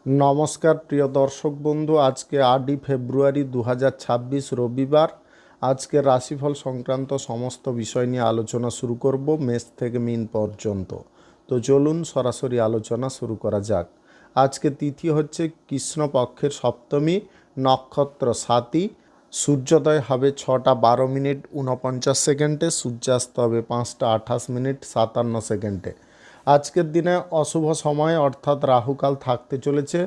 নমস্কার প্রিয় দর্শক বন্ধু, আজকে 8ই ফেব্রুয়ারি 2026 রবিবার। আজকে রাশিফল সংক্রান্ত সমস্ত বিষয় নিয়ে আলোচনা শুরু করব মেষ থেকে মিন পর্যন্ত। তো চলুন সরাসরি আলোচনা শুরু করা যাক। আজকে তিথি হচ্ছে কৃষ্ণপক্ষের সপ্তমী, নক্ষত্র স্বাতী, সূর্যোদয় হবে 6:12 মিনিট 49 সেকেন্ডে, সূর্যাস্ত হবে 5:28 মিনিট 57 সেকেন্ডে। আজকের দিনে অশুভ সময় অর্থাৎ রাহুকাল থাকতে চলেছে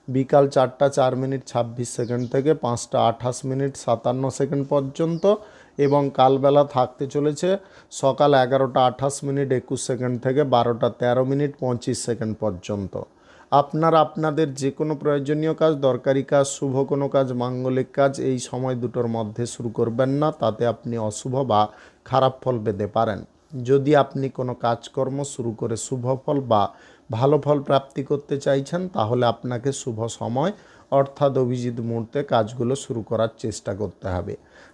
বিকাল 4:04 মিনিট 26 সেকেন্ড থেকে 5:28 মিনিট 57 সেকেন্ড পর্যন্ত, এবং কালবেলা থাকতে চলেছে সকাল 11:28 মিনিট 21 সেকেন্ড থেকে 12:13 মিনিট 25 সেকেন্ড পর্যন্ত। আপনারা আপনাদের যে কোনো প্রয়োজনীয় কাজ, দরকারি কাজ, শুভ কোনো কাজ, মাঙ্গলিক কাজ এই সময় দুটোর মধ্যে শুরু করবেন না, তাতে আপনি অশুভ বা খারাপ ফল পেতে পারেন। যদি আপনি কোনো কাজকর্ম শুরু করে শুভ ফল বা ভালো ফল প্রাপ্তি করতে চাইছেন, তাহলে আপনাকে শুভ সময় অর্থাৎ অভিজিৎ মুহূর্তে কাজগুলো শুরু করার চেষ্টা করতে হবে।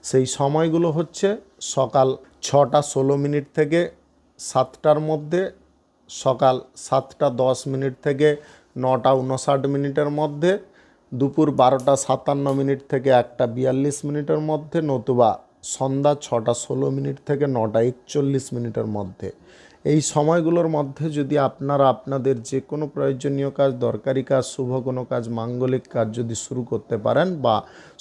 সেই সময়গুলো হচ্ছে সকাল 6:16 মিনিট থেকে 7টার মধ্যে, সকাল 7:10 মিনিট থেকে 9:59 মিনিটের মধ্যে, দুপুর 12:57 মিনিট থেকে 1:42 মিনিটের মধ্যে, নতুবা সন্ধ্যা 6:16 মিনিট থেকে 9:41 মিনিটের মধ্যে। এই সময়গুলোর মধ্যে যদি আপনারা আপনাদের যে কোনো প্রয়োজনীয় কাজ, দরকারি কাজ, শুভ কোনো কাজ, মাঙ্গলিক কাজ যদি শুরু করতে পারেন বা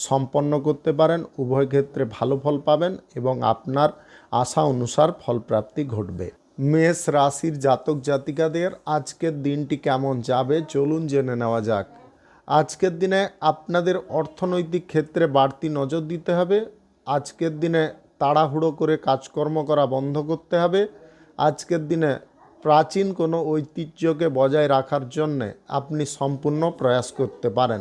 সম্পন্ন করতে পারেন, উভয় ক্ষেত্রে ভালো ফল পাবেন এবং আপনার আশা অনুসার ফলপ্রাপ্তি ঘটবে। মেষ রাশির জাতক জাতিকাদের আজকের দিনটি কেমন যাবে চলুন জেনে নেওয়া যাক। আজকের দিনে আপনাদের অর্থনৈতিক ক্ষেত্রে বাড়তি নজর দিতে হবে। আজকের দিনে তাড়াহুড়ো করে কাজকর্ম করা বন্ধ করতে হবে। আজকের দিনে প্রাচীন কোনো ঐতিহ্যকে বজায় রাখার জন্যে আপনি সম্পূর্ণ প্রয়াস করতে পারেন।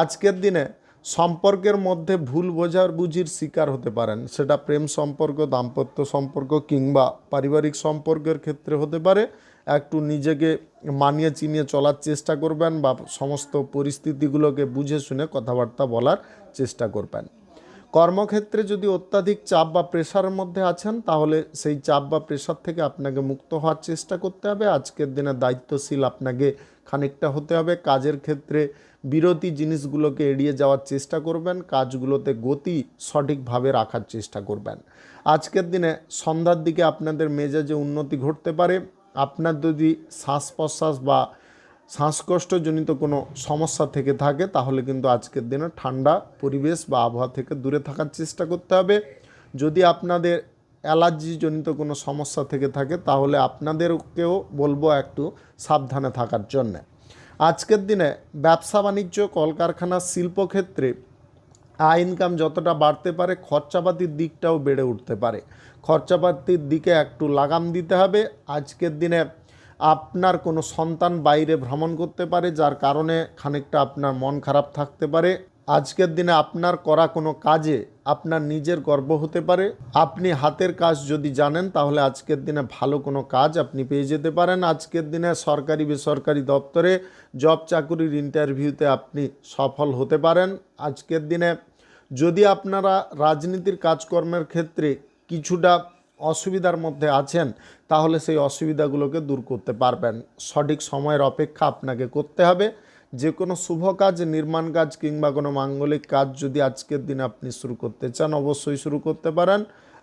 আজকের দিনে সম্পর্কের মধ্যে ভুল বোঝাবুঝির শিকার হতে পারেন, সেটা প্রেম সম্পর্ক, দাম্পত্য সম্পর্ক কিংবা পারিবারিক সম্পর্কের ক্ষেত্রে হতে পারে। একটু নিজেকে মানিয়ে চিনিয়ে চলার চেষ্টা করবেন বা সমস্ত পরিস্থিতিগুলোকে বুঝে শুনে কথাবার্তা বলার চেষ্টা করবেন। কর্মক্ষেত্রে যদি অত্যাধিক চাপ বা প্রেশারের মধ্যে আছেন, তাহলে সেই চাপ বা প্রেশার থেকে আপনাকে মুক্ত হওয়ার চেষ্টা করতে হবে। আজকের দিনে দায়িত্বশীল আপনাকে খানিকটা হতে হবে। কাজের ক্ষেত্রে বিরতি জিনিসগুলোকে এড়িয়ে যাওয়ার চেষ্টা করবেন, কাজগুলোতে গতি সঠিকভাবে রাখার চেষ্টা করবেন। আজকের দিনে সন্ধ্যার দিকে আপনাদের মেজাজে উন্নতি ঘটতে পারে। আপনার যদি শ্বাস প্রশ্বাস বা শ্বাসকষ্টজনিত কোনো সমস্যা থেকে থাকে, তাহলে কিন্তু আজকের দিনে ঠান্ডা পরিবেশ বা আবহাওয়া থেকে দূরে থাকার চেষ্টা করতে হবে। যদি আপনাদের অ্যালার্জিজনিত কোনো সমস্যা থেকে থাকে, তাহলে আপনাদেরকেও বলবো একটু সাবধানে থাকার জন্যে। আজকের দিনে ব্যবসা বাণিজ্য, কলকারখানা, শিল্পক্ষেত্রে আয় ইনকাম যতটা বাড়তে পারে, খরচাপাতির দিকটাও বেড়ে উঠতে পারে। খরচাপাতির দিকে একটু লাগাম দিতে হবে। আজকের দিনে আপনার কোনো সন্তান বাইরে ভ্রমণ করতে পারে, যার কারণে খানিকটা আপনার মন খারাপ থাকতে পারে। আজকের দিনে আপনার করা কোনো কাজে আপনার নিজের গর্ব হতে পারে। আপনি হাতের কাজ যদি জানেন, তাহলে আজকের দিনে ভালো কোনো কাজ আপনি পেয়ে যেতে পারেন। আজকের দিনে সরকারি বেসরকারি দপ্তরে জব চাকুরির ইন্টারভিউতে আপনি সফল হতে পারেন। আজকের দিনে যদি আপনারা রাজনীতির কাজকর্মের ক্ষেত্রে কিছুটা অসুবিধার মধ্যে আছেন, তাহলে সেই অসুবিধাগুলোকে দূর করতে পারবেন। সঠিক সময়ের অপেক্ষা আপনাকে করতে হবে। যে কোনো শুভ কাজ, নির্মাণ কাজ কিংবা কোনো মাঙ্গলিক কাজ যদি আজকের দিনে আপনি শুরু করতে চান, অবশ্যই শুরু করতে পারেন।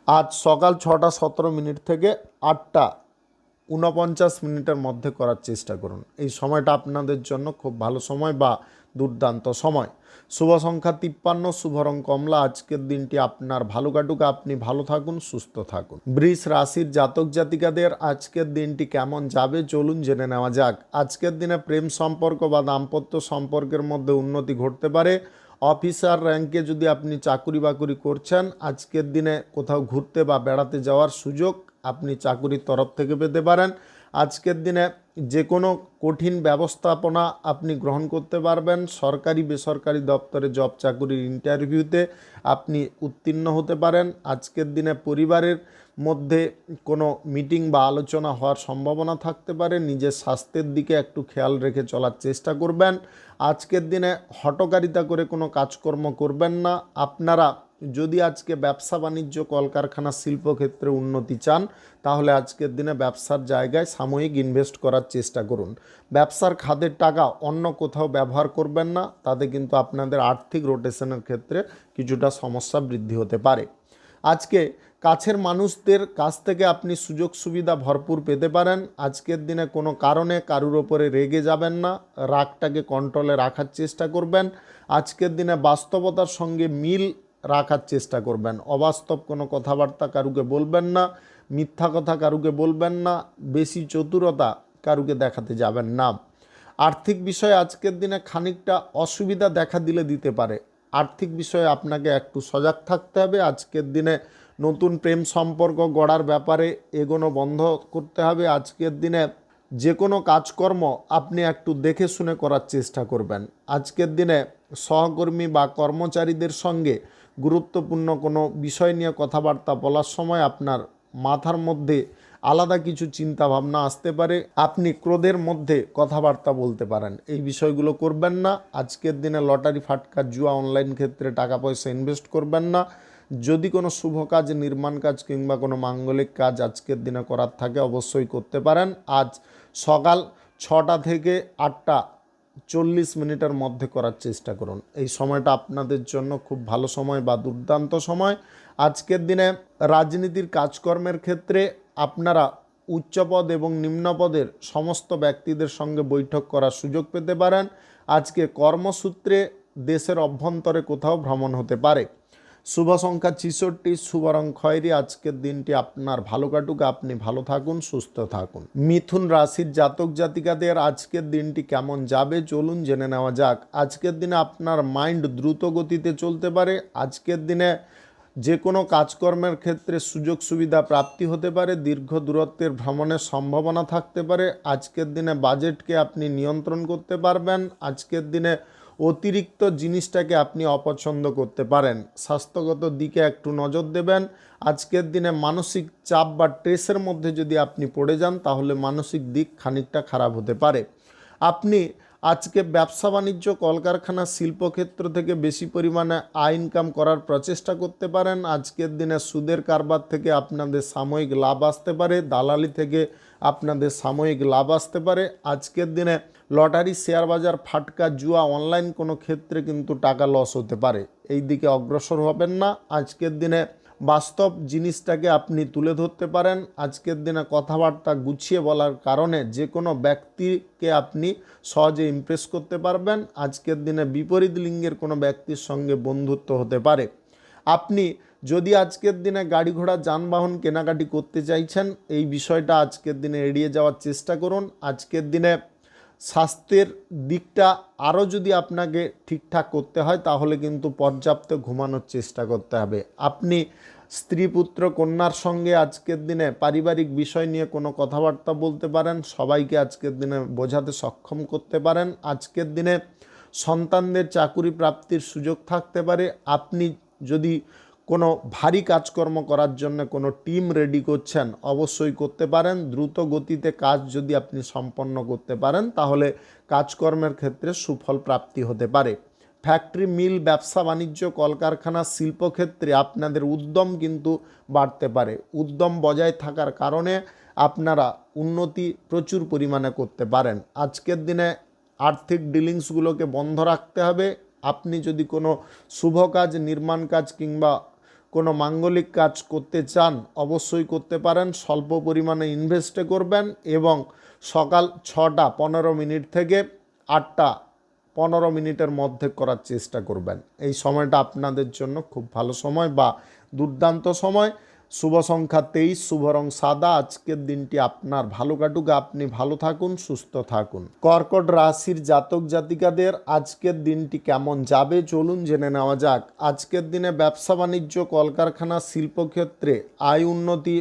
আজ সকাল 6:17 মিনিট থেকে 8:49 মিনিটের মধ্যে করার চেষ্টা করুন। এই সময়টা আপনাদের জন্য খুব ভালো সময় বা দুর্দান্ত সময়। শুভ সংখ্যা 53, শুভ রং কমলা। আজকের দিনটি আপনার ভালো কাটুক, আপনি ভালো থাকুন, সুস্থ থাকুন। বৃষ রাশির জাতক জাতিকাদের আজকের দিনটি কেমন যাবে চলুন জেনে নেওয়া যাক। আজকের দিনে প্রেম সম্পর্ক বা দাম্পত্য সম্পর্কের মধ্যে উন্নতি ঘটতে পারে। অফিসার র্যাঙ্কে যদি আপনি চাকুরি বাকুরি করছেন, আজকের দিনে কোথাও ঘুরতে বা বেড়াতে যাওয়ার সুযোগ আপনি চাকুরির তরফ থেকে পেতে পারেন। আজকের দিনে যে কোনো কঠিন ব্যবস্থাপনা আপনি গ্রহণ করতে পারবেন। সরকারি বেসরকারি দপ্তরে জব চাকুরির ইন্টারভিউতে আপনি উত্তীর্ণ হতে পারেন। আজকের দিনে পরিবারের মধ্যে কোনো মিটিং বা আলোচনা হওয়ার সম্ভাবনা থাকতে পারে। নিজের স্বাস্থ্যের দিকে একটু খেয়াল রেখে চলার চেষ্টা করবেন। আজকের দিনে হঠকারিতা করে কোনো কাজকর্ম করবেন না। আপনারা যদি আজকে ব্যবসা বাণিজ্য কলকারখানা শিল্পক্ষেত্রে উন্নতি চান তাহলে আজকের দিনে ব্যবসার জায়গায় সাময়িক ইনভেস্ট করার চেষ্টা করুন। ব্যবসার খাতের টাকা অন্য কোথাও ব্যবহার করবেন না, তাতে কিন্তু আপনাদের আর্থিক রোটেশনের ক্ষেত্রে কিছুটা সমস্যা বৃদ্ধি হতে পারে। আজকে কাছের মানুষদের কাছ থেকে আপনি সুযোগ সুবিধা ভরপুর পেতে পারেন। আজকের দিনে কোনো কারণে কারুর ওপরে রেগে যাবেন না, রাগটাকে কন্ট্রোলে রাখার চেষ্টা করবেন। আজকের দিনে বাস্তবতার সঙ্গে মিল রাখার চেষ্টা করবেন। অবাস্তব কোনো কথাবার্তা কারুকে বলবেন না, মিথ্যা কথা কারুকে বলবেন না, বেশি চতুরতা কারুকে দেখাতে যাবেন না। আর্থিক বিষয়ে আজকের দিনে খানিকটা অসুবিধা দেখা দিতে পারে। আর্থিক বিষয়ে আপনাকে একটু সজাগ থাকতে হবে। আজকের দিনে নতুন প্রেম সম্পর্ক গড়ার ব্যাপারে এগোনো বন্ধ করতে হবে। আজকের দিনে যে কোনো কাজকর্ম আপনি একটু দেখে শুনে করার চেষ্টা করবেন। আজকের দিনে সহকর্মী বা কর্মচারীদের সঙ্গে গুরুত্বপূর্ণ কোনো বিষয় নিয়ে কথাবার্তা বলার সময় আপনার মাথার মধ্যে আলাদা কিছু চিন্তা ভাবনা আসতে পারে, আপনি ক্রোধের মধ্যে কথাবার্তা বলতে পারেন। এই বিষয়গুলো করবেন না। আজকের দিনে লটারি ফাটকা জুয়া অনলাইন ক্ষেত্রে টাকা পয়সা ইনভেস্ট করবেন না। যদি কোনো শুভ কাজ, নির্মাণ কাজ কিংবা কোনো মাঙ্গলিক কাজ আজকের দিনে করার থাকে অবশ্যই করতে পারেন। আজ সকাল 6টা থেকে 8টা 40 মিনিটের মধ্যে করার চেষ্টা করুন। এই সময়টা আপনাদের জন্য খুব ভালো সময় বা দুর্দান্ত সময়। আজকের দিনে রাজনীতির কাজকর্মের ক্ষেত্রে আপনারা উচ্চপদ এবং নিম্নপদের সমস্ত ব্যক্তিদের সঙ্গে বৈঠক করার সুযোগ পেতে পারেন। আজকে কর্মসূত্রে দেশের অভ্যন্তরে কোথাও ভ্রমণ হতে পারে। শুভ সংখ্যা 66, শুভ রং খয়েরি। আজকের দিনটি আপনার ভালো কাটুক, আপনি ভালো থাকুন, সুস্থ থাকুন। মিথুন রাশির জাতক জাতিকাদের আজকের দিনটি কেমন যাবে চলুন জেনে নেওয়া যাক। আজকের দিনে আপনার মাইন্ড দ্রুত গতিতে চলতে পারে। আজকের দিনে যে কোনো কাজকর্মের ক্ষেত্রে সুযোগ সুবিধা প্রাপ্তি হতে পারে। দীর্ঘ দূরত্বের ভ্রমণের সম্ভাবনা থাকতে পারে। আজকের দিনে বাজেটকে আপনি নিয়ন্ত্রণ করতে পারবেন। আজকের দিনে অতিরিক্ত জিনিসটাকে আপনি অপছন্দ করতে পারেন। স্বাস্থ্যগত দিকে একটু নজর দেবেন। আজকের দিনে মানসিক চাপ বা স্ট্রেসের মধ্যে যদি আপনি পড়ে যান তাহলে মানসিক দিক খানিকটা খারাপ হতে পারে। আপনি আজকে ব্যবসা বাণিজ্য কলকারখানা শিল্পক্ষেত্র থেকে বেশি পরিমাণে আয় ইনকাম করার প্রচেষ্টা করতে পারেন। আজকের দিনে সুদের কারবার থেকে আপনাদের সাময়িক লাভ আসতে পারে। দালালি থেকে আপনাদের সাময়িক লাভ আসতে পারে। আজকের দিনে লটারি, শেয়ার বাজার, ফাটকা, জুয়া, অনলাইন কোনো ক্ষেত্রে কিন্তু টাকা লস হতে পারে। এই দিকে অগ্রসর হবেন না। আজকের দিনে বাস্তব জিনিসটাকে আপনি তুলে ধরতে পারেন। আজকের দিনে কথাবার্তা গুছিয়ে বলার কারণে যে কোনো ব্যক্তিকে আপনি সহজে ইমপ্রেস করতে পারবেন। আজকের দিনে বিপরীত লিঙ্গের কোনো ব্যক্তির সঙ্গে বন্ধুত্ব হতে পারে। আপনি যদি আজকের দিনে গাড়ি ঘোড়া যানবাহন কেনাকাটি করতে চাইছেন, এই বিষয়টা আজকের দিনে এড়িয়ে যাওয়ার চেষ্টা করুন। আজকের দিনে স্বাস্থ্যের দিকটা আরও যদি আপনাকে ঠিকঠাক করতে হয় তাহলে কিন্তু পর্যাপ্ত ঘুমানোর চেষ্টা করতে হবে। আপনি স্ত্রী, পুত্র, কন্যার সঙ্গে আজকের দিনে পারিবারিক বিষয় নিয়ে কোনো কথাবার্তা বলতে পারেন। সবাইকে আজকের দিনে বোঝাতে সক্ষম করতে পারেন। আজকের দিনে সন্তানদের চাকুরি প্রাপ্তির সুযোগ থাকতে পারে। আপনি যদি কোনো ভারী কাজকর্ম করার জন্য কোনো টিম রেডি করছেন অবশ্যই করতে পারেন। দ্রুত গতিতে কাজ যদি আপনি সম্পন্ন করতে পারেন তাহলে কাজকর্মের ক্ষেত্রে সুফল প্রাপ্তি হতে পারে। ফ্যাক্টরি, মিল, ব্যবসা বাণিজ্য, কলকারখানা, শিল্পক্ষেত্রে আপনাদের উদ্যম কিন্তু বাড়তে পারে। উদ্যম বজায় থাকার কারণে আপনারা উন্নতি প্রচুর পরিমাণে করতে পারেন। আজকের দিনে আর্থিক ডিলিংসগুলোকে বন্ধ রাখতে হবে। আপনি যদি কোনো শুভ কাজ, নির্মাণ কাজ কিংবা কোনো মাঙ্গলিক কাজ করতে চান অবশ্যই করতে পারেন। স্বল্প পরিমাণে ইনভেস্টে করবেন এবং সকাল 6টা 15 থেকে 8টা 15 মধ্যে করার চেষ্টা করবেন। এই সময়টা আপনাদের জন্য খুব ভালো সময় বা দুর্দান্ত সময়। শুভ সংখ্যা 23, শুভ রং সাদা। আজকের দিনটি আপনার ভালো কাটুক, আপনি ভালো থাকুন, সুস্থ থাকুন। কর্কট রাশির জাতক জাতিকাদের আজকের দিনটি কেমন যাবে চলুন জেনে নেওয়া যাক। আজকের দিনে ব্যবসা বাণিজ্য কলকারখানা শিল্পক্ষেত্রে আয় উন্নতি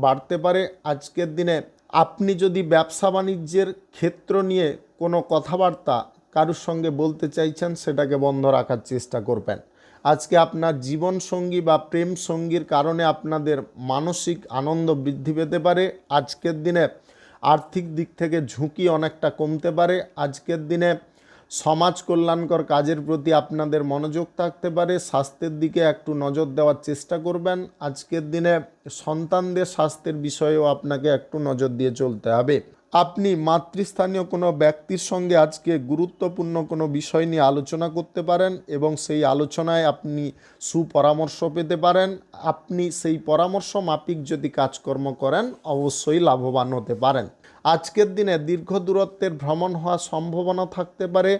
বাড়তে পারে। আজকের দিনে আপনি যদি ব্যবসা বাণিজ্যের ক্ষেত্র নিয়ে কোনো কথাবার্তা কারোর সঙ্গে বলতে চাইছেন সেটাকে বন্ধ রাখার চেষ্টা করবেন। আজকে আপনার জীবনসঙ্গী বা প্রেম সঙ্গীর কারণে আপনাদের মানসিক আনন্দ বৃদ্ধি পেতে পারে। আজকের দিনে আর্থিক দিক থেকে ঝুঁকি অনেকটা কমতে পারে। আজকের দিনে সমাজ কল্যাণকর কাজের প্রতি আপনাদের মনোযোগ থাকতে পারে। স্বাস্থ্যের দিকে একটু নজর দেওয়ার চেষ্টা করবেন। আজকের দিনে সন্তানদের স্বাস্থ্যের বিষয়েও আপনাকে একটু নজর দিয়ে চলতে হবে। আপনি মাতৃস্থানীয় কোনো ব্যক্তির সঙ্গে আজকে গুরুত্বপূর্ণ কোনো বিষয় নিয়ে আলোচনা করতে পারেন এবং সেই আলোচনায় আপনি সুপরামর্শ পেতে পারেন। আপনি সেই পরামর্শ মাফিক যদি কাজকর্ম করেন অবশ্যই লাভবান হতে পারেন। আজকের দিনে দীর্ঘ দূরত্বের ভ্রমণ হওয়ার সম্ভাবনা থাকতে পারে।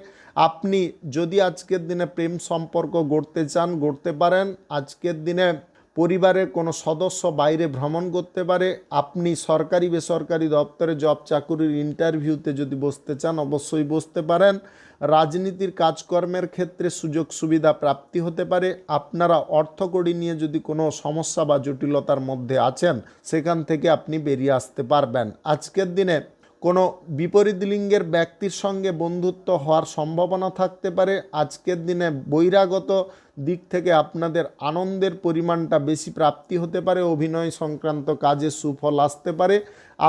আপনি যদি আজকের দিনে প্রেম সম্পর্ক গড়তে চান গড়তে পারেন। আজকের দিনে পরিবারের কোনো সদস্য বাইরে ভ্রমণ করতে পারে। আপনি সরকারি বেসরকারি দপ্তরে জব চাকুরির ইন্টারভিউতে যদি বসতে চান অবশ্যই বসতে পারেন। রাজনীতির কাজকর্মের ক্ষেত্রে সুযোগ সুবিধা প্রাপ্তি হতে পারে। আপনারা অর্থকড়ি নিয়ে যদি কোনো সমস্যা বা জটিলতার মধ্যে আছেন সেখান থেকে আপনি বেরিয়ে আসতে পারবেন। আজকের দিনে কোনো বিপরীত লিঙ্গের ব্যক্তির সঙ্গে বন্ধুত্ব হওয়ার সম্ভাবনা থাকতে পারে। আজকের দিনে বহিরাগত দিক থেকে আপনাদের আনন্দের পরিমাণটা বেশি প্রাপ্তি হতে পারে। অভিনয় সংক্রান্ত কাজে সুফল আসতে পারে।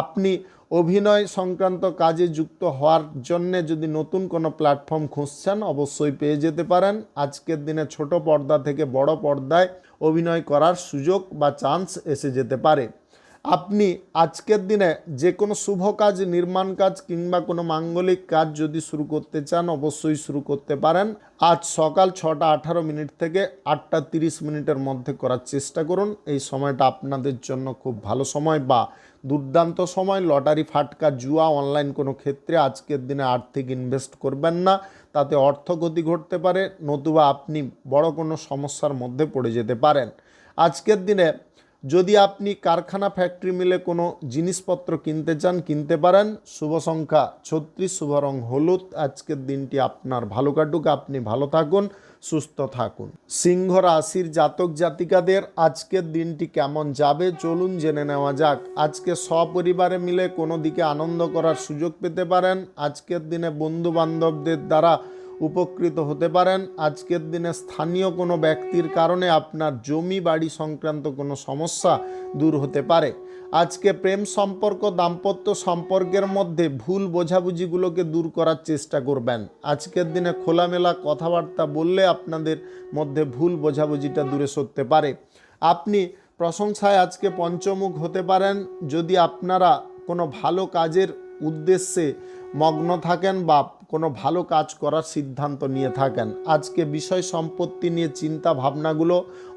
আপনি অভিনয় সংক্রান্ত কাজে যুক্ত হওয়ার জন্যে যদি নতুন কোনো প্ল্যাটফর্ম খুঁজছেন অবশ্যই পেয়ে যেতে পারেন। আজকের দিনে ছোট পর্দা থেকে বড় পর্দায় অভিনয় করার সুযোগ বা চান্স এসে যেতে পারে। আপনি আজকের দিনে যে কোনো শুভ কাজ, নির্মাণ কাজ কিংবা কোনো মাঙ্গলিক কাজ যদি শুরু করতে চান অবশ্যই শুরু করতে পারেন। আজ সকাল 6:18 থেকে 8:30 মধ্যে করার চেষ্টা করুন। এই সময়টা আপনাদের জন্য খুব ভালো সময় বা দুর্দান্ত সময়। লটারি, ফাটকা, জুয়া, অনলাইন কোনো ক্ষেত্রে আজকের দিনে আর্থিক ইনভেস্ট করবেন না, তাতে অর্থগতি ঘটতে পারে, নতুবা আপনি বড় কোনো সমস্যার মধ্যে পড়ে যেতে পারেন। আজকের দিনে যদি আপনি কারখানা, ফ্যাক্টরি, মিলে কোনো জিনিসপত্র কিনতে চান কিনতে পারেন। শুভ সংখ্যা 36, শুভ রং হলুদ। আজকের দিনটি আপনার ভালো কাটুক, আপনি ভালো থাকুন, সুস্থ থাকুন। সিংহ রাশির জাতক জাতিকাদের আজকের দিনটি কেমন যাবে চলুন জেনে নেওয়া যাক। আজকে সপরিবারে মিলে কোনো দিকে আনন্দ করার সুযোগ পেতে পারেন। আজকের দিনে বন্ধু বান্ধবদের দ্বারা উপকৃত হতে পারেন। আজকের দিনে স্থানীয় কোনো ব্যক্তির কারণে আপনার জমি বাড়ি সংক্রান্ত কোনো সমস্যা দূর হতে পারে। আজকে প্রেম সম্পর্ক, দাম্পত্য সম্পর্কের মধ্যে ভুল বোঝাবুঝিগুলোকে দূর করার চেষ্টা করবেন। আজকের দিনে খোলামেলা কথাবার্তা বললে আপনাদের মধ্যে ভুল বোঝাবুঝিটা দূরে সরতে পারে। আপনি প্রশংসায় আজকে পঞ্চমুখ হতে পারেন যদি আপনারা কোনো ভালো কাজের উদ্দেশ্যে মগ্ন থাকেন বা কোনো ভালো কাজ করার সিদ্ধান্ত নিয়ে থাকেন। আজকে বিষয় সম্পত্তি নিয়ে চিন্তা ভাবনাগুলো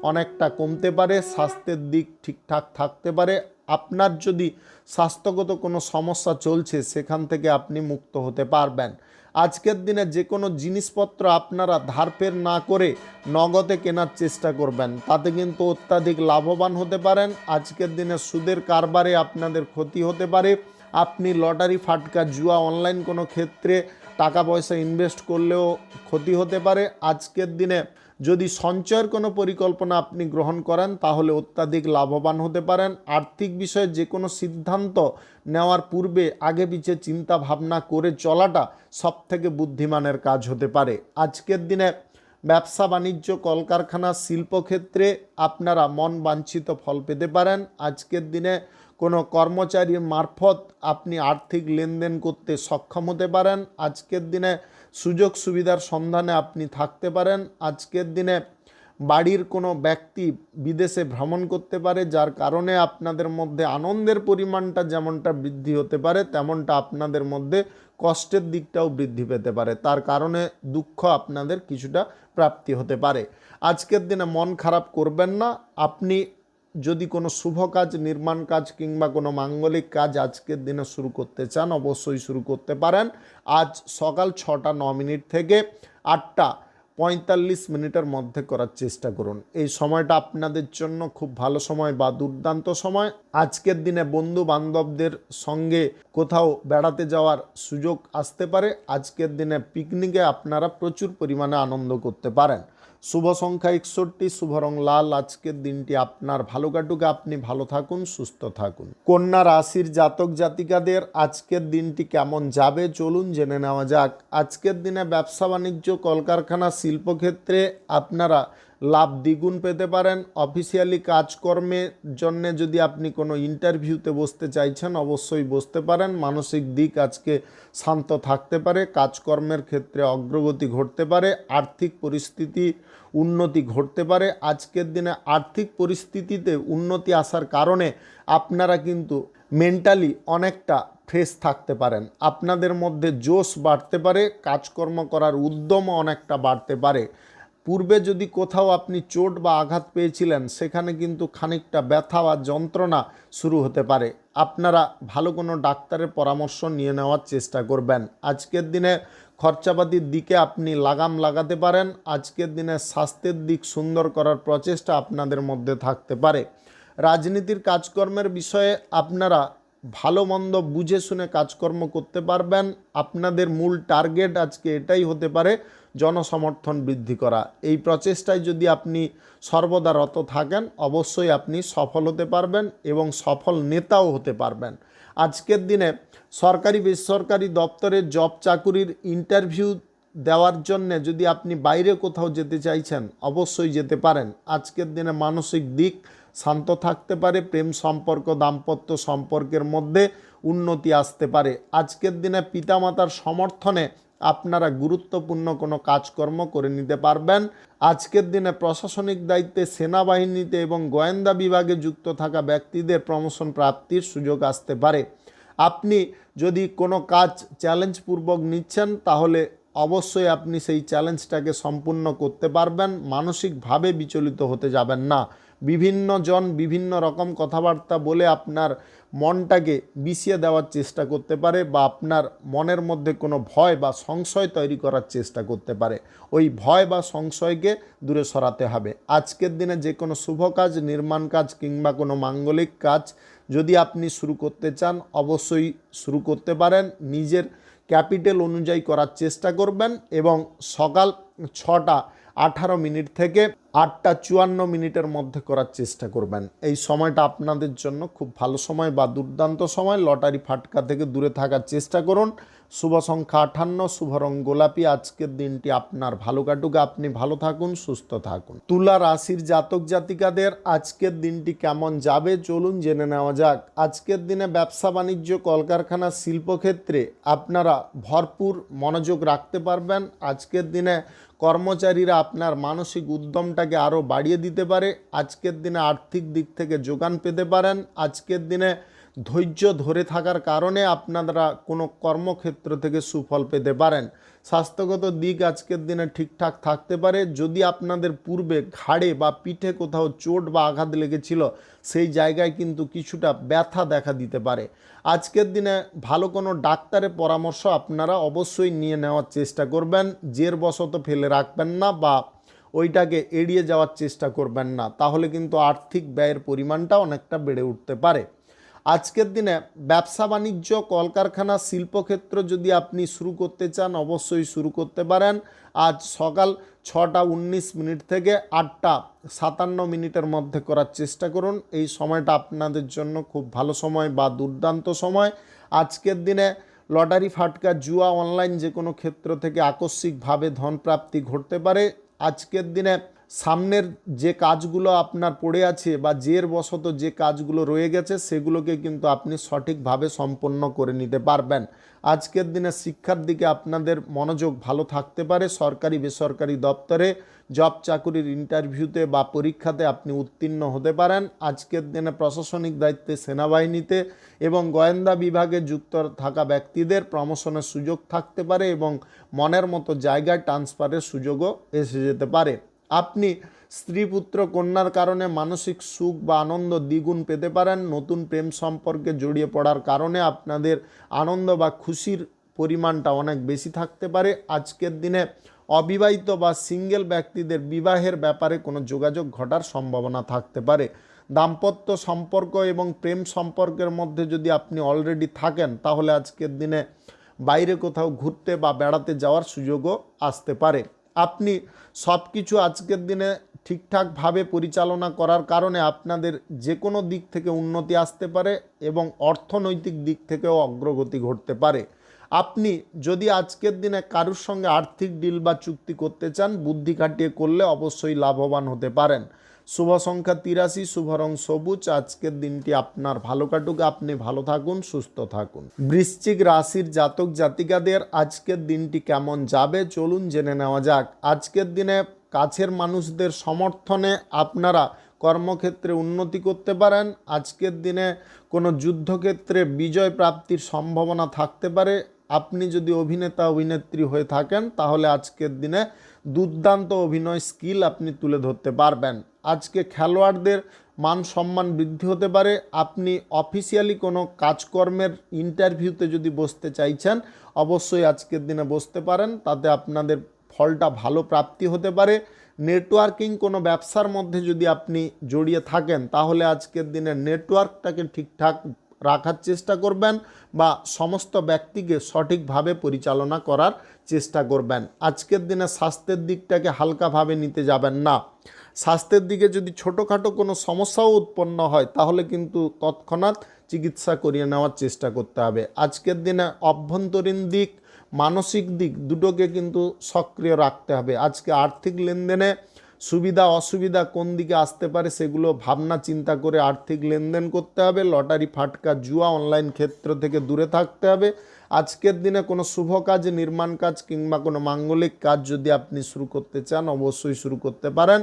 অনেকটা কমতে পারে। স্বাস্থ্যের দিক ঠিকঠাক থাকতে পারে। আপনার যদি স্বাস্থ্যগত কোনো সমস্যা চলছে সেখান থেকে আপনি মুক্ত হতে পারবেন। আজকের দিনে যে কোনো জিনিসপত্র আপনারা ধারপের না করে নগদে কেনার চেষ্টা করবেন, তাতে কিন্তু অত্যাধিক লাভবান হতে পারেন। আজকের দিনে সুদের কারবারে আপনাদের ক্ষতি হতে পারে। আপনি লটারি, ফাটকা, জুয়া, অনলাইন কোনো ক্ষেত্রে টাকা পয়সা ইনভেস্ট করলেও ক্ষতি হতে পারে। আজকের দিনে যদি সঞ্চয়ের কোনো পরিকল্পনা আপনি গ্রহণ করেন তাহলে অত্যাধিক লাভবান হতে পারেন। আর্থিক বিষয়ে যে কোনো সিদ্ধান্ত নেওয়ার পূর্বে আগে পিছে চিন্তা ভাবনা করে চলাটা সবথেকে বুদ্ধিমানের কাজ হতে পারে। আজকের দিনে ব্যবসা বাণিজ্য, কলকারখানা, শিল্পক্ষেত্রে আপনারা মন বাঞ্ছিত ফল পেতে পারেন। আজকের দিনে কোনো কর্মচারীর মারফত আপনি আর্থিক লেনদেন করতে সক্ষম হতে পারেন। আজকের দিনে সুযোগ সুবিধার সন্ধানে আপনি থাকতে পারেন। আজকের দিনে বাড়ির কোনো ব্যক্তি বিদেশে ভ্রমণ করতে পারে, যার কারণে আপনাদের মধ্যে আনন্দের পরিমাণটা যেমনটা বৃদ্ধি হতে পারে তেমনটা আপনাদের মধ্যে কষ্টের দিকটাও বৃদ্ধি পেতে পারে। তার কারণে দুঃখ আপনাদের কিছুটা প্রাপ্তি হতে পারে। আজকের দিনে মন খারাপ করবেন না। আপনি যদি কোনো শুভ কাজ, নির্মাণ কাজ কিংবা কোনো মাঙ্গলিক কাজ আজকের দিনে শুরু করতে চান অবশ্যই শুরু করতে পারেন। আজ সকাল 6:09 থেকে 8:45 মধ্যে করার চেষ্টা করুন। এই সময়টা আপনাদের জন্য খুব ভালো সময় বা দুর্দান্ত সময়। আজকের দিনে বন্ধু বান্ধবদের সঙ্গে কোথাও বেড়াতে যাওয়ার সুযোগ আসতে পারে। আজকের দিনে পিকনিকে আপনারা প্রচুর পরিমাণে আনন্দ করতে পারেন। শুভ সংখ্যা 61, শুভ রং লাল। আজকের দিনটি আপনার ভালো কাটুক, আপনি ভালো থাকুন, সুস্থ থাকুন। কন্যা রাশির জাতক জাতিকাদের আজকের দিনটি কেমন যাবে চলুন জেনে নেওয়া যাক। আজকের দিনে ব্যবসা বাণিজ্য, কলকারখানা, শিল্পক্ষেত্রে আপনারা লাভ দ্বিগুণ পেতে পারেন। অফিসিয়ালি কাজকর্মের জন্য যদি আপনি কোনো ইন্টারভিউতে বসতে চাইছেন অবশ্যই বসতে পারেন। মানসিক দিক আজকে শান্ত থাকতে পারে, কাজকর্মের ক্ষেত্রে অগ্রগতি ঘটতে পারে, আর্থিক পরিস্থিতি উন্নতি ঘটতে পারে। আজকের দিনে আর্থিক পরিস্থিতিতে উন্নতি আসার কারণে আপনারা কিন্তু মেন্টালি অনেকটা ফ্রেশ থাকতে পারেন, আপনাদের মধ্যে জোশ বাড়তে পারে, কাজকর্ম করার উদ্যমও অনেকটা বাড়তে পারে। পূর্বে যদি কোথাও আপনি চোট বা আঘাত পেয়েছিলেন সেখানে কিন্তু খানিকটা ব্যথা বা যন্ত্রণা শুরু হতে পারে। আপনারা ভালো কোনো ডাক্তারের পরামর্শ নিয়ে নেওয়ার চেষ্টা করবেন। আজকের দিনে খরচাপাতির দিকে আপনি লাগাম লাগাতে পারেন। আজকের দিনে স্বাস্থ্যের দিক সুন্দর করার প্রচেষ্টা আপনাদের মধ্যে থাকতে পারে। রাজনীতির কাজকর্মের বিষয়ে আপনারা ভালো মন্দ বুঝে শুনে কাজকর্ম করতে পারবেন। আপনাদের মূল টার্গেট আজকে এটাই হতে পারে জনসমর্থন বৃদ্ধি করা। এই প্রচেষ্টায় যদি আপনি সর্বদা রত থাকেন অবশ্যই আপনি সফল হতে পারবেন এবং সফল নেতাও হতে পারবেন। আজকের দিনে সরকারি বেসরকারি দপ্তরে জব চাকুরির ইন্টারভিউ দেওয়ার জন্যে যদি আপনি বাইরে কোথাও যেতে চাইছেন অবশ্যই যেতে পারেন। আজকের দিনে মানসিক দিক শান্ত থাকতে পারে, প্রেম সম্পর্ক দাম্পত্য সম্পর্কের মধ্যে উন্নতি আসতে পারে। আজকের দিনে পিতামাতার সমর্থনে আপনারা গুরুত্বপূর্ণ কোনো কাজকর্ম করে নিতে পারবেন। আজকের দিনে প্রশাসনিক দায়িত্বে সেনাবাহিনীতে এবং গোয়েন্দা বিভাগে যুক্ত থাকা ব্যক্তিদের প্রমোশন প্রাপ্তির সুযোগ আসতে পারে। আপনি যদি কোনো কাজ চ্যালেঞ্জপূর্বক নিচ্ছেন তাহলে অবশ্যই আপনি সেই চ্যালেঞ্জটাকে সম্পূর্ণ করতে পারবেন, মানসিকভাবে বিচলিত হতে যাবেন না। বিভিন্ন জন বিভিন্ন রকম কথাবার্তা বলে আপনার মনটাকে বিষিয়ে দেওয়ার চেষ্টা করতে পারে বা আপনার মনের মধ্যে কোনো ভয় বা সংশয় তৈরি করার চেষ্টা করতে পারে। ওই ভয় বা সংশয়কে দূরে সরাতে হবে। আজকের দিনে যে কোনো শুভ কাজ, নির্মাণ কাজ কিংবা কোনো মাঙ্গলিক কাজ যদি আপনি শুরু করতে চান অবশ্যই শুরু করতে পারেন। নিজের ক্যাপিটাল অনুযায়ী করার চেষ্টা করবেন এবং সকাল 6টা 18 থেকে 8টা 54 মধ্যে করার চেষ্টা করবেন। এই সময়টা আপনাদের জন্য খুব ভালো সময় বা দুর্দান্ত সময়। লটারি ফাটকা থেকে দূরে থাকার চেষ্টা করুন। শুভ সংখ্যা 58, শুভ রং গোলাপি। আজকের দিনটি আপনার ভালো কাটুক, আপনি ভালো থাকুন, সুস্থ থাকুন। তুলা রাশির জাতক জাতিকাদের আজকের দিনটি কেমন যাবে চলুন জেনে নেওয়া যাক। আজকের দিনে ব্যবসা বাণিজ্য, কলকারখানা, শিল্পক্ষেত্রে আপনারা ভরপুর মনোযোগ রাখতে পারবেন। আজকের দিনে কর্মচারীরা আপনার মানসিক উদ্যমটাকে আরও বাড়িয়ে দিতে পারে। আজকের দিনে আর্থিক দিক থেকে যোগান পেতে পারেন। আজকের দিনে ধৈর্য ধরে থাকার কারণে আপনারা কোনো কর্মক্ষেত্র থেকে সুফল পেতে পারেন। স্বাস্থ্যগত দিক আজকের দিনে ঠিকঠাক থাকতে পারে। যদি আপনাদের পূর্বে ঘাড়ে বা পিঠে কোথাও চোট বা আঘাত লেগেছিল সেই জায়গায় কিন্তু কিছুটা ব্যথা দেখা দিতে পারে। আজকের দিনে ভালো কোনো ডাক্তারের পরামর্শ আপনারা অবশ্যই নিয়ে নেওয়ার চেষ্টা করবেন। জেরবশত ফেলে রাখবেন না বা ওইটাকে এড়িয়ে যাওয়ার চেষ্টা করবেন না, তাহলে কিন্তু আর্থিক ব্যয়ের পরিমাণটা অনেকটা বেড়ে উঠতে পারে। আজকের দিনে ব্যবসা বাণিজ্য, কলকারখানা, শিল্পক্ষেত্র যদি আপনি শুরু করতে চান অবশ্যই শুরু করতে পারেন। আজ সকাল 6টা 19 থেকে 8টা 57 মধ্যে করার চেষ্টা করুন। এই সময়টা আপনাদের জন্য খুব ভালো সময় বা দুর্দান্ত সময়। আজকের দিনে লটারি ফাটকা, জুয়া, অনলাইন যে কোনো ক্ষেত্র থেকে আকস্মিকভাবে ধনপ্রাপ্তি ঘটতে পারে। আজকের দিনে সামনের যে কাজগুলো আপনার পড়ে আছে বা জের বশত যে কাজগুলো রয়ে গেছে সেগুলোকে কিন্তু আপনি সঠিকভাবে সম্পন্ন করে নিতে পারবেন। আজকের দিনে শিক্ষার দিকে আপনাদের মনোযোগ ভালো থাকতে পারে। সরকারি বেসরকারি দপ্তরে জব চাকুরির ইন্টারভিউতে বা পরীক্ষাতে আপনি উত্তীর্ণ হতে পারেন। আজকের দিনে প্রশাসনিক দায়িত্বে সেনাবাহিনীতে এবং গোয়েন্দা বিভাগে যুক্ত থাকা ব্যক্তিদের প্রমোশনের সুযোগ থাকতে পারে এবং মনের মতো জায়গায় ট্রান্সফারের সুযোগও এসে যেতে পারে। আপনি স্ত্রী পুত্র কন্যার কারণে মানসিক সুখ বা আনন্দ দ্বিগুণ পেতে পারেন। নতুন প্রেম সম্পর্কে জড়িয়ে পড়ার কারণে আপনাদের আনন্দ বা খুশির পরিমাণটা অনেক বেশি থাকতে পারে। আজকের দিনে অবিবাহিত বা সিঙ্গেল ব্যক্তিদের বিবাহের ব্যাপারে কোনো যোগাযোগ ঘটার সম্ভাবনা থাকতে পারে। দাম্পত্য সম্পর্ক এবং প্রেম সম্পর্কের মধ্যে যদি আপনি অলরেডি থাকেন তাহলে আজকের দিনে বাইরে কোথাও ঘুরতে বা বেড়াতে যাওয়ার সুযোগও আসতে পারে। আপনি সব কিছু আজকের দিনে ঠিকঠাকভাবে পরিচালনা করার কারণে আপনাদের যে কোনো দিক থেকে উন্নতি আসতে পারে এবং অর্থনৈতিক দিক থেকেও অগ্রগতি ঘটতে পারে। আপনি যদি আজকের দিনে কারুর সঙ্গে আর্থিক ডিল বা চুক্তি করতে চান, বুদ্ধি খাটিয়ে করলে অবশ্যই লাভবান হতে পারেন। শুভ সংখ্যা 83, শুভ রং সবুজ। আজকের দিনটি আপনার ভালো কাটুক, আপনি ভালো থাকুন, সুস্থ থাকুন। বৃশ্চিক রাশির জাতক জাতিকাদের আজকের দিনটি কেমন যাবে চলুন জেনে নেওয়া যাক। আজকের দিনে কাছের মানুষদের সমর্থনে আপনারা কর্মক্ষেত্রে উন্নতি করতে পারেন। আজকের দিনে কোনো যুদ্ধক্ষেত্রে বিজয় প্রাপ্তির সম্ভাবনা থাকতে পারে। আপনি যদি অভিনেতা অভিনেত্রী হয়ে থাকেন তাহলে আজকের দিনে দুর্দান্ত অভিনয় স্কিল আপনি তুলে ধরতে পারবেন। আজকে খেলোয়াড়দের মান সম্মান বৃদ্ধি হতে পারে। আপনি অফিসিয়ালি কোনো কাজকর্মের ইন্টারভিউতে যদি বসতে চাইছেন অবশ্যই আজকের দিনে বসতে পারেন, তাতে আপনাদের ফলটা ভালো প্রাপ্তি হতে পারে। নেটওয়ার্কিং কোনো ব্যবসার মধ্যে যদি আপনি জড়িয়ে থাকেন তাহলে আজকের দিনে নেটওয়ার্কটাকে ঠিকঠাক রাখার চেষ্টা করবেন বা সমস্ত ব্যক্তিকে সঠিকভাবে পরিচালনা করার চেষ্টা করবেন। আজকের দিনে স্বাস্থ্যের দিকটাকে হালকাভাবে নিতে যাবেন না। স্বাস্থ্যের দিকে যদি ছোটোখাটো কোনো সমস্যাও উৎপন্ন হয় তাহলে কিন্তু তৎক্ষণাৎ চিকিৎসা করিয়ে নেওয়ার চেষ্টা করতে হবে। আজকের দিনে অভ্যন্তরীণ দিক মানসিক দিক দুটোকে কিন্তু সক্রিয় রাখতে হবে। আজকে আর্থিক লেনদেনে সুবিধা অসুবিধা কোন দিকে আসতে পারে সেগুলো ভাবনা চিন্তা করে আর্থিক লেনদেন করতে হবে। লটারি ফাটকা জুয়া অনলাইন ক্ষেত্র থেকে দূরে থাকতে হবে। আজকের দিনে কোনো শুভ কাজ নির্মাণ কাজ কিংবা কোনো মাঙ্গলিক কাজ যদি আপনি শুরু করতে চান অবশ্যই শুরু করতে পারেন।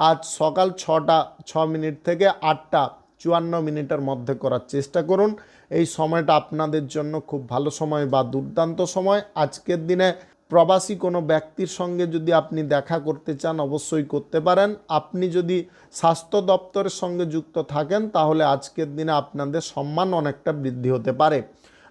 আজ সকাল 6:06 থেকে 8:54 মধ্যে করার চেষ্টা করুন। এই সময়টা আপনাদের জন্য খুব ভালো সময় বা দুর্দান্ত সময়। আজকের দিনে প্রবাসী কোনো ব্যক্তির সঙ্গে যদি আপনি দেখা করতে চান অবশ্যই করতে পারেন। আপনি যদি স্বাস্থ্য দপ্তরের সঙ্গে যুক্ত থাকেন তাহলে আজকের দিনে আপনাদের সম্মান অনেকটা বৃদ্ধি হতে পারে।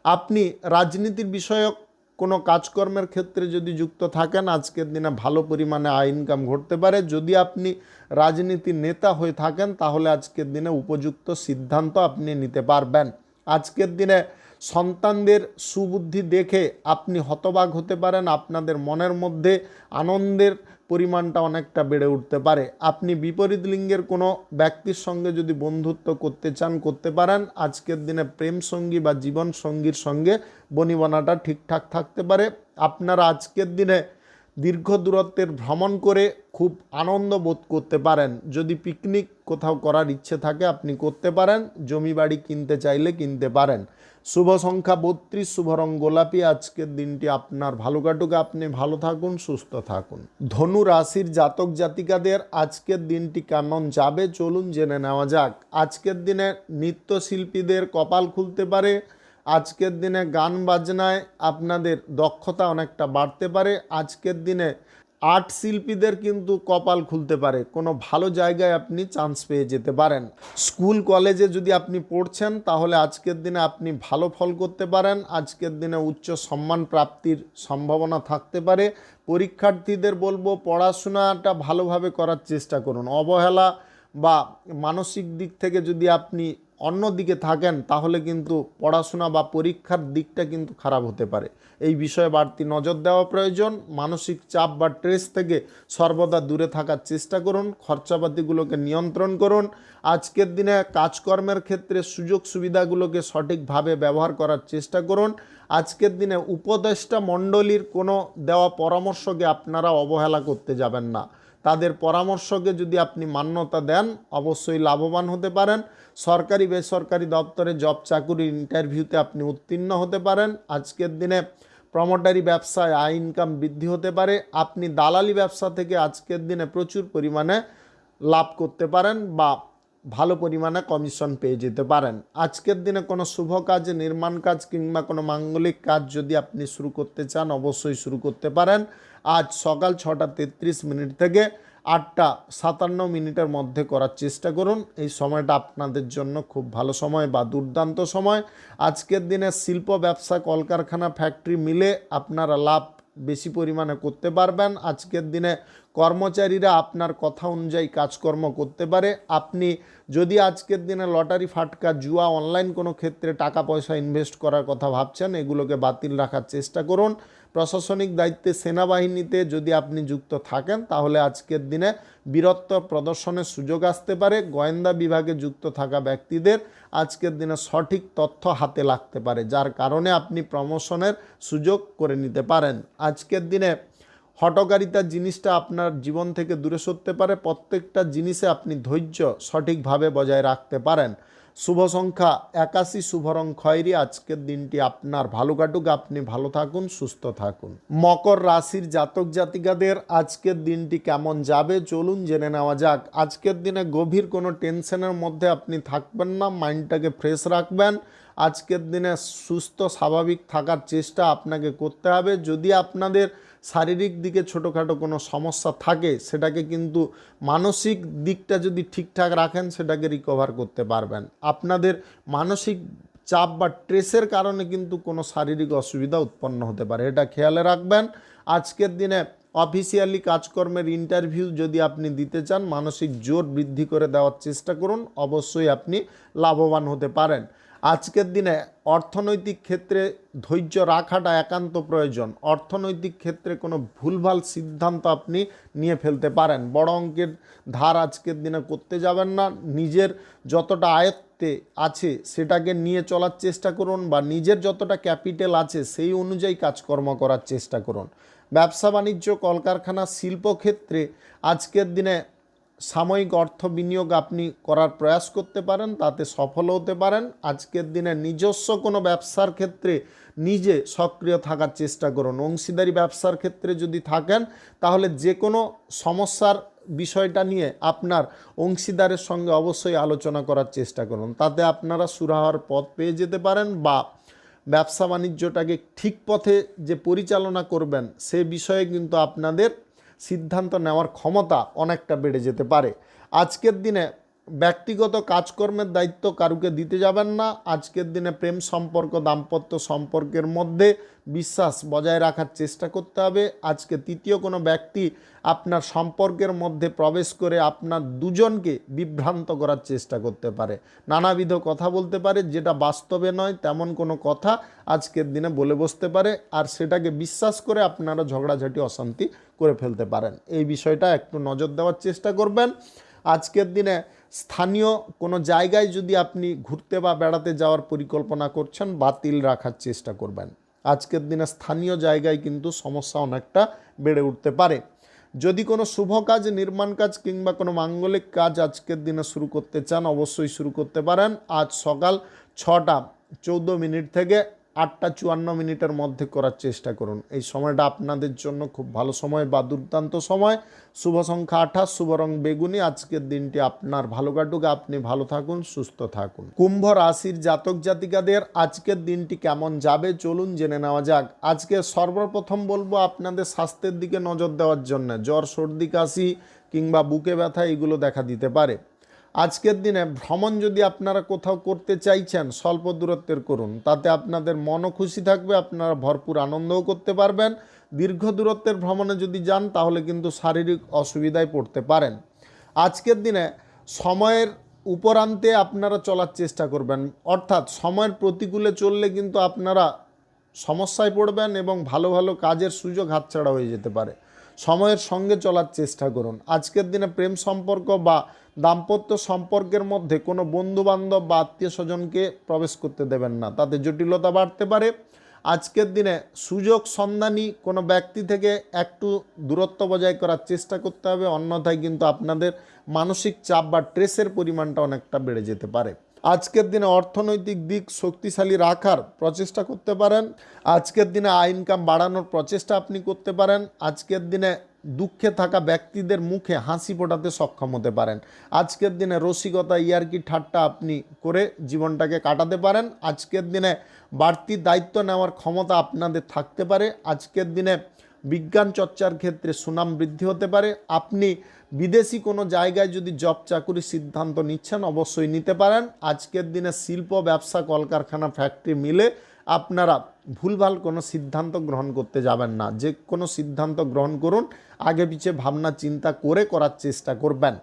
আপনি রাজনীতির বিষয়ক কোনো কাজকর্মের ক্ষেত্রে যদি যুক্ত থাকেন আজকের দিনে ভালো পরিমাণে আয় ইনকাম ঘটতে পারে। যদি আপনি রাজনীতির নেতা হয়ে থাকেন তাহলে আজকের দিনে উপযুক্ত সিদ্ধান্ত আপনি নিতে পারবেন। আজকের দিনে সন্তানদের সুবুদ্ধি দেখে আপনি হতবাক হতে পারেন। আপনাদের মনের মধ্যে আনন্দের পরিমাণটা অনেকটা বেড়ে উঠতে পারে। আপনি বিপরীত লিঙ্গের কোনো ব্যক্তির সঙ্গে যদি বন্ধুত্ব করতে চান করতে পারেন। আজকের দিনে প্রেম সঙ্গী বা জীবন সঙ্গীর সঙ্গে বনিবনাটা ঠিকঠাক থাকতে পারে। আপনারা আজকের দিনে দীর্ঘ দূরত্বের ভ্রমণ করে খুব আনন্দ বোধ করতে পারেন। যদি পিকনিক কোথাও করার ইচ্ছে থাকে আপনি করতে পারেন। জমি বাড়ি কিনতে চাইলে কিনতে পারেন। শুভ সংখ্যা 32, শুভ রং গোলাপি। আজকের দিনটি আপনার ভালো কাটুক, আপনি ভালো থাকুন, সুস্থ থাকুন। ধনু রাশির জাতক জাতিকাদের আজকের দিনটি কেমন যাবে চলুন জেনে নেওয়া যাক। আজকের দিনে নৃত্যশিল্পীদের কপাল খুলতে পারে। আজকের দিনে গান বাজনায় আপনাদের দক্ষতা অনেকটা বাড়তে পারে। আজকের দিনে আর্ট শিল্পীদের কিন্তু কপাল খুলতে পারে, কোনো ভালো জায়গায় আপনি চান্স পেয়ে যেতে পারেন। স্কুল কলেজে যদি আপনি পড়ছেন তাহলে আজকের দিনে আপনি ভালো ফল করতে পারেন। আজকের দিনে উচ্চ সম্মান প্রাপ্তির সম্ভাবনা থাকতে পারে। পরীক্ষার্থীদের বলবো পড়াশোনাটা ভালোভাবে করার চেষ্টা করুন। অবহেলা বা মানসিক দিক থেকে যদি আপনি অন্য দিকে থাকেন তাহলে কিন্তু পড়াশোনা বা পরীক্ষার দিকটা কিন্তু খারাপ হতে পারে। এই বিষয়ে বাড়তি নজর দেওয়া প্রয়োজন। মানসিক চাপ বা স্ট্রেস থেকে সর্বদা দূরে থাকার চেষ্টা করুন। খরচাপাতিগুলোকে নিয়ন্ত্রণ করুন। আজকের দিনে কাজকর্মের ক্ষেত্রে সুযোগ সুবিধাগুলোকে সঠিকভাবে ব্যবহার করার চেষ্টা করুন। আজকের দিনে উপদেষ্টা মণ্ডলীর কোনো দেওয়া পরামর্শকে আপনারা অবহেলা করতে যাবেন না। তাদের পরামর্শকে যদি আপনি মান্যতা দেন অবশ্যই লাভবান হতে পারেন। সরকারি বেসরকারি দপ্তরে জব চাকুরির ইন্টারভিউতে আপনি উত্তীর্ণ হতে পারেন। আজকের দিনে প্রমোটারি ব্যবসায় আয় ইনকাম বৃদ্ধি হতে পারে। আপনি দালালি ব্যবসা থেকে আজকের দিনে প্রচুর পরিমাণে লাভ করতে পারেন বা ভালো পরিমাণে কমিশন পেয়ে যেতে পারেন। আজকের দিনে কোনো শুভ কাজ নির্মাণ কাজ কিংবা কোনো মাঙ্গলিক কাজ যদি আপনি শুরু করতে চান অবশ্যই শুরু করতে পারেন। আজ সকাল 6:33 থেকে 8:57 মধ্যে করার চেষ্টা করুন। এই সময়টা আপনাদের জন্য খুব ভালো সময় বা দুর্দান্ত সময়। আজকের দিনে শিল্প ব্যবসা কলকারখানা ফ্যাক্টরি মিলে আপনারা লাভ বেশি পরিমাণে করতে পারবেন। আজকের দিনে কর্মচারীরা আপনার কথা অনুযায়ী কাজকর্ম করতে পারে। আপনি যদি আজকের দিনে লটারি ফাটকা জুয়া অনলাইন কোনো ক্ষেত্রে টাকা পয়সা ইনভেস্ট করার কথা ভাবছেন এগুলোকে বাতিল রাখার চেষ্টা করুন। প্রশাসনিক দায়িত্বে সেনাবাহিনীতে যদি আপনি যুক্ত থাকেন তাহলে আজকের দিনে বীরত্ব প্রদর্শনের সুযোগ আসতে পারে। গোয়েন্দা বিভাগে যুক্ত থাকা ব্যক্তিদের আজকের দিনে সঠিক তথ্য হাতে লাগতে পারে, যার কারণে আপনি প্রমোশনের সুযোগ করে নিতে পারেন। আজকের দিনে হঠকারিতা জিনিসটা আপনার জীবন থেকে দূরে সরতে পারে। প্রত্যেকটা জিনিসে আপনি ধৈর্য সঠিকভাবে বজায় রাখতে পারেন। শুভ সংখ্যা 81, শুভ রং খয়েরি। আজকের দিনটি আপনার ভালো কাটুক, আপনি ভালো থাকুন, সুস্থ থাকুন। মকর রাশির জাতক জাতিকাদের আজকের দিনটি কেমন যাবে চলুন জেনে নেওয়া যাক। আজকের দিনে গভীর কোনো টেনশনের মধ্যে আপনি থাকবেন না, মাইন্ডটাকে ফ্রেশ রাখবেন। আজকের দিনে সুস্থ স্বাভাবিক থাকার চেষ্টা আপনাকে করতে হবে। যদি আপনাদের শারীরিক দিকে ছোটোখাটো কোনো সমস্যা থাকে সেটাকে কিন্তু মানসিক দিকটা যদি ঠিকঠাক রাখেন সেটাকে রিকভার করতে পারবেন। আপনাদের মানসিক চাপ বা স্ট্রেসের কারণে কিন্তু কোনো শারীরিক অসুবিধা উৎপন্ন হতে পারে, এটা খেয়ালে রাখবেন। আজকের দিনে অফিসিয়ালি কাজকর্মের ইন্টারভিউ যদি আপনি দিতে চান, মানসিক জোর বৃদ্ধি করে দেওয়ার চেষ্টা করুন, অবশ্যই আপনি লাভবান হতে পারেন। আজকের দিনে অর্থনৈতিক ক্ষেত্রে ধৈর্য রাখাটা একান্ত প্রয়োজন। অর্থনৈতিক ক্ষেত্রে কোনো ভুলভাল সিদ্ধান্ত আপনি নিয়ে ফেলতে পারেন। বড় অঙ্কের ধার আজকের দিনে করতে যাবেন না। নিজের যতটা আয়ত্তে আছে সেটাকে নিয়ে চলার চেষ্টা করুন, বা নিজের যতটা ক্যাপিটাল আছে সেই অনুযায়ী কাজকর্ম করার চেষ্টা করুন। ব্যবসা বাণিজ্য, কলকারখানা, শিল্পক্ষেত্রে আজকের দিনে সাময়িক অর্থ বিনিয়োগ আপনি করার প্রয়াস করতে পারেন, তাতে সফল হতে পারেন। আজকের দিনে নিজস্ব কোনো ব্যবসার ক্ষেত্রে নিজে সক্রিয় থাকার চেষ্টা করুন। অংশীদারি ব্যবসার ক্ষেত্রে যদি থাকেন তাহলে যে কোনো সমস্যার বিষয়টা নিয়ে আপনার অংশীদারের সঙ্গে অবশ্যই আলোচনা করার চেষ্টা করুন, তাতে আপনারা সুরাহার পথ পেয়ে যেতে পারেন, বা ব্যবসা বাণিজ্যটাকে ঠিক পথে যে পরিচালনা করবেন সে বিষয়ে কিন্তু আপনাদের সিদ্ধান্ত নেওয়ার ক্ষমতা অনেকটা বেড়ে যেতে পারে। আজকের দিনে ব্যক্তিগত কাজকর্মের দায়িত্ব কারুকে দিতে যাবেন না। আজকের দিনে প্রেম সম্পর্ক, দাম্পত্য সম্পর্কের মধ্যে বিশ্বাস বজায় রাখার চেষ্টা করতে হবে। আজকে তৃতীয় কোনো ব্যক্তি আপনার সম্পর্কের মধ্যে প্রবেশ করে আপনার দুজনকে বিভ্রান্ত করার চেষ্টা করতে পারে, নানাবিধ কথা বলতে পারে, যেটা বাস্তবে নয় তেমন কোনো কথা আজকের দিনে বলে বসতে পারে, আর সেটাকে বিশ্বাস করে আপনারা ঝগড়াঝাটি অশান্তি করে ফেলতে পারেন। এই বিষয়টা একটু নজর দেওয়ার চেষ্টা করবেন। আজকের দিনে স্থানীয় কোনো জায়গায় যদি আপনি ঘুরতে বা বেড়াতে যাওয়ার পরিকল্পনা করছেন, বাতিল রাখার চেষ্টা করবেন। আজকের দিনে স্থানীয় জায়গায় কিন্তু সমস্যা অনেকটা বেড়ে উঠতে পারে। যদি কোনো শুভ কাজ, নির্মাণ কাজ কিংবা কোনো মাঙ্গলিক কাজ আজকের দিনে শুরু করতে চান, অবশ্যই শুরু করতে পারেন। আজ সকাল 6টা 14 থেকে 8টা 54 মধ্যে করার চেষ্টা করুন। এই সময়টা আপনাদের জন্য খুব ভালো সময় বা দুর্দান্ত সময়। শুভ সংখ্যা 28, শুভ রং বেগুনি। আজকের দিনটি আপনার ভালো কাটুক, আপনি ভালো থাকুন, সুস্থ থাকুন। কুম্ভ রাশির জাতক জাতিকাদের আজকের দিনটি কেমন যাবে চলুন জেনে নেওয়া যাক। আজকে সর্বপ্রথম বলবো আপনাদের স্বাস্থ্যের দিকে নজর দেওয়ার জন্য। জ্বর, সর্দি, কাশি কিংবা বুকে ব্যথা এগুলো দেখা দিতে পারে। আজকের দিনে ভ্রমণ যদি আপনারা কোথাও করতে চাইছেন, স্বল্প দূরত্বের করুন, তাতে আপনাদের মনও খুশি থাকবে, আপনারা ভরপুর আনন্দও করতে পারবেন। দীর্ঘ দূরত্বের ভ্রমণে যদি যান তাহলে কিন্তু শারীরিক অসুবিধায় পড়তে পারেন। আজকের দিনে সময়ের উপরান্তে আপনারা চলার চেষ্টা করবেন, অর্থাৎ সময়ের প্রতিকূলে চললে কিন্তু আপনারা সমস্যায় পড়বেন এবং ভালো ভালো কাজের সুযোগ হাতছাড়া হয়ে যেতে পারে। সময়ের সঙ্গে চলার চেষ্টা করুন। আজকের দিনে প্রেম সম্পর্ক বা দাম্পত্য সম্পর্কের মধ্যে কোনো বন্ধুবান্ধব বা আত্মীয় স্বজনকে প্রবেশ করতে দেবেন না, তাতে জটিলতা বাড়তে পারে। আজকের দিনে সুযোগ সন্ধানী কোনো ব্যক্তি থেকে একটু দূরত্ব বজায় করার চেষ্টা করতে হবে, অন্যথায় কিন্তু আপনাদের মানসিক চাপ বা স্ট্রেসের পরিমাণটা অনেকটা বেড়ে যেতে পারে। আজকের দিনে অর্থনৈতিক দিক শক্তিশালী রাখার প্রচেষ্টা করতে পারেন। আজকের দিনে আয় ইনকাম বাড়ানোর প্রচেষ্টা আপনি করতে পারেন। আজকের দিনে দুঃখে থাকা ব্যক্তিদের মুখে হাসি ফোটাতে সক্ষম হতে পারেন। আজকের দিনে রসিকতা, ইয়ার্কি, ঠাট্টা আপনি করে জীবনটাকে কাটাতে পারেন। আজকের দিনে বাড়তি দায়িত্ব নেওয়ার ক্ষমতা আপনাদের থাকতে পারে। আজকের দিনে বিজ্ঞান চর্চার ক্ষেত্রে সুনাম বৃদ্ধি হতে পারে। আপনি বিদেশি কোনো জায়গায় যদি জব চাকুরির সিদ্ধান্ত নিচ্ছেন, অবশ্যই নিতে পারেন। আজকের দিনে শিল্প, ব্যবসা, কলকারখানা, ফ্যাক্টরি মিলে আপনারা ভুলভাল কোনো সিদ্ধান্ত গ্রহণ করতে যাবেন না। যে কোনো সিদ্ধান্ত গ্রহণ করুন, আগে পিছে ভাবনা চিন্তা করে করার চেষ্টা করবেন।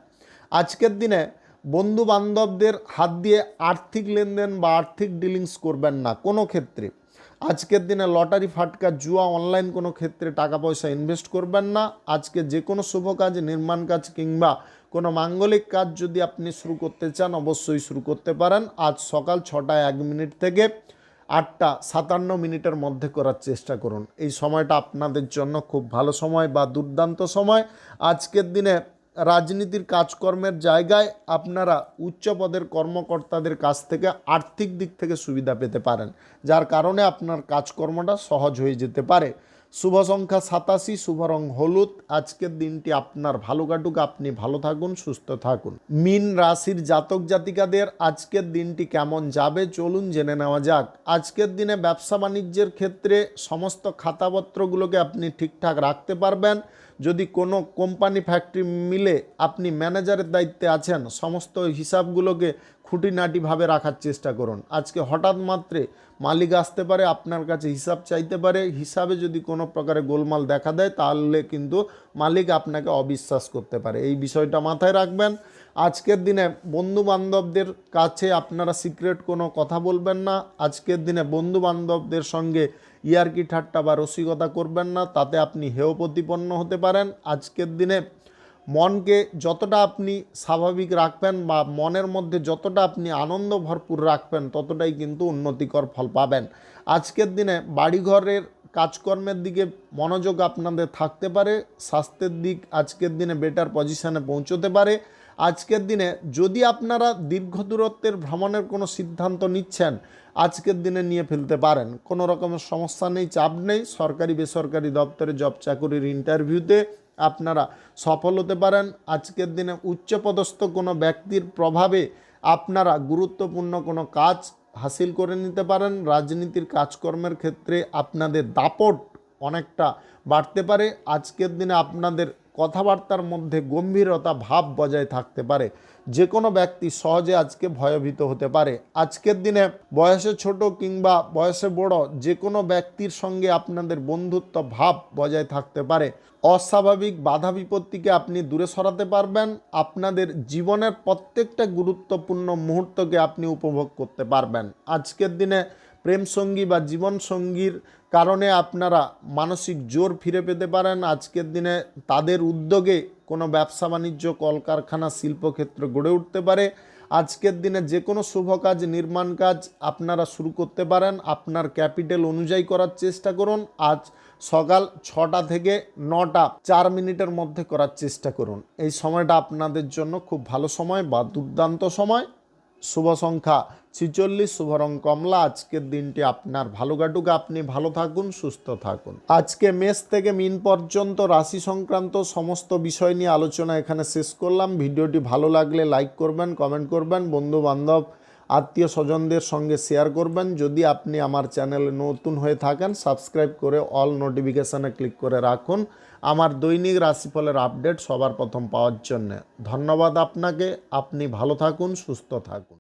আজকের দিনে বন্ধু বান্ধবদের হাত দিয়ে আর্থিক লেনদেন বা আর্থিক ডিলিংস করবেন না কোনো ক্ষেত্রে। আজকের দিনে লটারি, ফাটকা, জুয়া, অনলাইন কোনো ক্ষেত্রে টাকা পয়সা ইনভেস্ট করবেন না। আজকে যে কোনো শুভ কাজ, নির্মাণ কাজ কিংবা কোনো মাঙ্গলিক কাজ যদি আপনি শুরু করতে চান অবশ্যই শুরু করতে পারেন। আজ সকাল 6টা 1 মিনিট থেকে 8টা 57 মিনিটের মধ্যে করার চেষ্টা করুন। এই সময়টা আপনাদের জন্য খুব ভালো সময় বা দুর্দান্ত সময়। আজকের দিনে রাজনীতির কাজকর্মের জায়গায় আপনারা উচ্চ পদের কর্মকর্তাদের কাছ থেকে আর্থিক দিক থেকে সুবিধা পেতে পারেন, যার কারণে আপনার কাজকর্মটা সহজ হয়ে যেতে পারে। শুভ সংখ্যা 87, শুভ রং হলুদ। আজকের দিনটি আপনার ভালো কাটুক, আপনি ভালো থাকুন, সুস্থ থাকুন। মীন রাশির জাতক জাতিকাদের আজকের দিনটি কেমন যাবে চলুন জেনে নেওয়া যাক। আজকের দিনে ব্যবসা বাণিজ্যের ক্ষেত্রে সমস্ত খাতাপত্রগুলোকে আপনি ঠিকঠাক রাখতে পারবেন। যদি কোনো কোম্পানি, ফ্যাক্টরি, মিলে আপনি ম্যানেজারের দায়িত্বে আছেন, সমস্ত হিসাবগুলোকে খুঁটিনাটিভাবে রাখার চেষ্টা করুন। আজকে হঠাৎ মাত্রে মালিক আসতে পারে, আপনার কাছে হিসাব চাইতে পারে। হিসাবে যদি কোনো প্রকারে গোলমাল দেখা দেয় তাহলে কিন্তু মালিক আপনাকে অবিশ্বাস করতে পারে, এই বিষয়টা মাথায় রাখবেন। আজকের দিনে বন্ধু বান্ধবদের কাছে আপনারা সিক্রেট কোনো কথা বলবেন না। আজকের দিনে বন্ধু বান্ধবদের সঙ্গে ইয়ার্কি ঠাট্টা বা রসিকতা করবেন না, তাতে আপনি হেয় প্রতিপন্ন হতে পারেন। আজকের দিনে মনকে যতটা আপনি স্বাভাবিক রাখবেন বা মনের মধ্যে যতটা আপনি আনন্দ ভরপুর রাখবেন ততটাই কিন্তু উন্নতিকর ফল পাবেন। আজকের দিনে বাড়িঘরের কাজকর্মের দিকে মনোযোগ আপনাদের থাকতে পারে। স্বাস্থ্যের দিক আজকের দিনে বেটার পজিশনে পৌঁছতে পারে। আজকের দিনে যদি আপনারা দীর্ঘ দূরত্বের ভ্রমণের কোনো সিদ্ধান্ত নিচ্ছেন আজকের দিনে নিয়ে ফেলতে পারেন, কোনো রকমের সমস্যা নেই, চাপ নেই। সরকারি বেসরকারি দপ্তরে জব চাকুরির ইন্টারভিউতে আপনারা সফল হতে পারেন। আজকের দিনে উচ্চপদস্থ কোনো ব্যক্তির প্রভাবে আপনারা গুরুত্বপূর্ণ কোনো কাজ হাসিল করে নিতে পারেন। রাজনীতির কাজকর্মের ক্ষেত্রে আপনাদের দাপট অনেকটা বাড়তে পারে। আজকের দিনে আপনাদের কথাবার্তার মধ্যে গম্ভীরতা ভাব বজায় থাকতে পারে। যে কোনো ব্যক্তি সহজে আজকে ভয়ভীত হতে পারে। আজকের দিনে বয়সে ছোট কিংবা বয়সে বড় যে কোনো ব্যক্তির সঙ্গে আপনাদের বন্ধুত্ব ভাব বজায় থাকতে পারে। অস্বাভাবিক বাধা বিপত্তিকে আপনি দূরে সরাতে পারবেন। আপনাদের জীবনের প্রত্যেকটা গুরুত্বপূর্ণ মুহূর্তকে আপনি উপভোগ করতে পারবেন। আজকের দিনে প্রেমসঙ্গী বা জীবনসঙ্গীর কারণে আপনারা মানসিক জোর ফিরে পেতে পারেন। আজকের দিনে তাদের উদ্যোগে কোনো ব্যবসা বাণিজ্য, কলকারখানা, শিল্পক্ষেত্র গড়ে উঠতে পারে। আজকের দিনে যে কোনো শুভ কাজ, নির্মাণ কাজ আপনারা শুরু করতে পারেন। আপনার ক্যাপিটাল অনুযায়ী করার চেষ্টা করুন। আজ সকাল 6টা থেকে 9টা 4 মিনিটের মধ্যে করার চেষ্টা করুন। এই সময়টা আপনাদের জন্য খুব ভালো সময় বা দুর্দান্ত সময়। শুভ সংখ্যা 46, শুভ রং কমলা। আজকের দিনটি আপনার ভালো কাটুক, আপনি ভালো থাকুন, সুস্থ থাকুন। আজকে মেষ থেকে মিন পর্যন্ত রাশি সংক্রান্ত সমস্ত বিষয় নিয়ে আলোচনা এখানে শেষ করলাম। ভিডিওটি ভালো লাগলে লাইক করবেন, কমেন্ট করবেন, বন্ধু বান্ধব, আত্মীয় স্বজনদের সঙ্গে শেয়ার করবেন। যদি আপনি আমার চ্যানেলে নতুন হয়ে থাকেন সাবস্ক্রাইব করে অল নোটিফিকেশানে ক্লিক করে রাখুন আমার দৈনিক রাশিফলের আপডেট সবার প্রথম পাওয়ার জন্য। ধন্যবাদ আপনাকে। আপনি ভালো থাকুন, সুস্থ থাকুন।